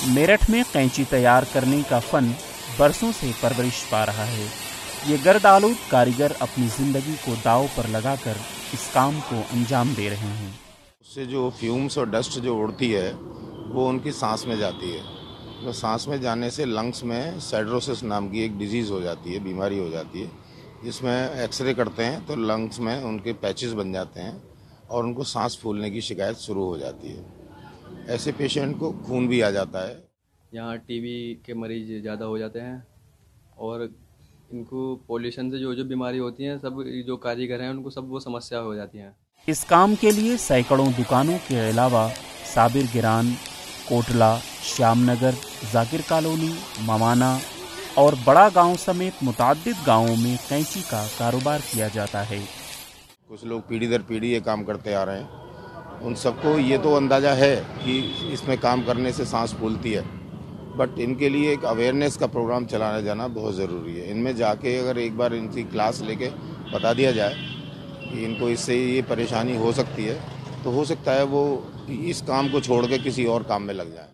मेरठ में कैंची तैयार करने का फन बरसों से परवरिश पा रहा है। ये गर्द आलूद कारीगर अपनी ज़िंदगी को दांव पर लगाकर इस काम को अंजाम दे रहे हैं। उससे जो फ्यूम्स और डस्ट जो उड़ती है वो उनकी सांस में जाती है। तो सांस में जाने से लंग्स में साइड्रोसिस नाम की एक डिजीज़ हो जाती है, बीमारी हो जाती है, जिसमें एक्सरे करते हैं तो लंग्स में उनके पैचेस बन जाते हैं और उनको सांस फूलने की शिकायत शुरू हो जाती है। ऐसे पेशेंट को खून भी आ जाता है। यहाँ टीबी के मरीज ज़्यादा हो जाते हैं और इनको पोल्यूशन से जो बीमारी होती है, सब जो कारीगर हैं उनको सब वो समस्या हो जाती हैं। इस काम के लिए सैकड़ों दुकानों के अलावा साबिर गिरान, कोटला, श्यामनगर, जाकिर कॉलोनी, मवाना और बड़ा गांव समेत मुताद्दिद गांवों में कैंची का कारोबार किया जाता है। कुछ लोग पीढ़ी दर पीढ़ी ये काम करते आ रहे हैं। उन सबको ये तो अंदाज़ा है कि इसमें काम करने से सांस फूलती है, बट इनके लिए एक अवेयरनेस का प्रोग्राम चलाना जाना बहुत ज़रूरी है। इनमें जाके अगर एक बार इनकी क्लास लेके बता दिया जाए कि इनको इससे ये परेशानी हो सकती है, तो हो सकता है वो इस काम को छोड़ के किसी और काम में लग जाए।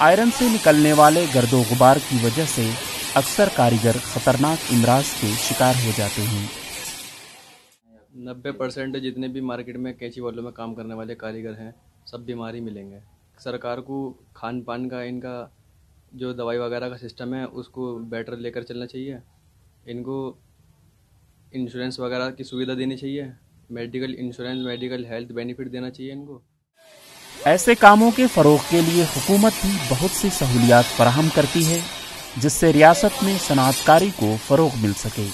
आयरन से निकलने वाले गर्दो गुबार की वजह से अक्सर कारीगर खतरनाक इमराज के शिकार हो जाते हैं। 90% जितने भी मार्केट में कैंची वालों में काम करने वाले कारीगर हैं, सब बीमारी मिलेंगे। सरकार को खान पान का, इनका जो दवाई वगैरह का सिस्टम है उसको बेटर लेकर चलना चाहिए। इनको इंश्योरेंस वगैरह की सुविधा देनी चाहिए, medical insurance, medical health benefit देना चाहिए इनको। ऐसे कामों के फरोग के लिए हुकूमत भी बहुत सी सहूलियात फराहम करती है, जिससे रियासत में सनातकारी को फरोग मिल सके।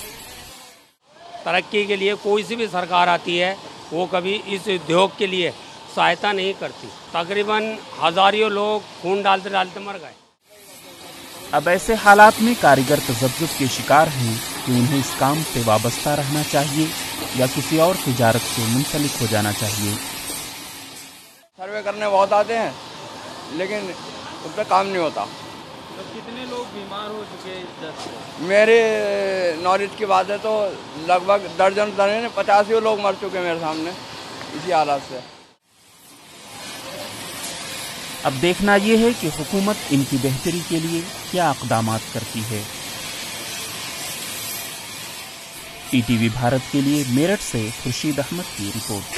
तरक्की के लिए कोई सी भी सरकार आती है वो कभी इस उद्योग के लिए सहायता नहीं करती। तकरीबन हजारों लोग खून डालते डालते मर गए। अब ऐसे हालात में कारीगर तजब्जुब के शिकार हैं कि उन्हें इस काम से वाबस्ता रहना चाहिए या किसी और तिजारत से मुंसलिक हो जाना चाहिए। सर्वे करने बहुत आते हैं लेकिन उस पर काम नहीं होता। तो कितने लोग बीमार हो चुके हैं इस दस्त से? मेरे नॉलेज की बात है तो लगभग दर्जन 50 लोग मर चुके हैं मेरे सामने इसी हालात से। अब देखना ये है कि हुकूमत इनकी बेहतरी के लिए क्या इक़दामात करती है। ईटीवी भारत के लिए मेरठ से खुर्शीद अहमद की रिपोर्ट।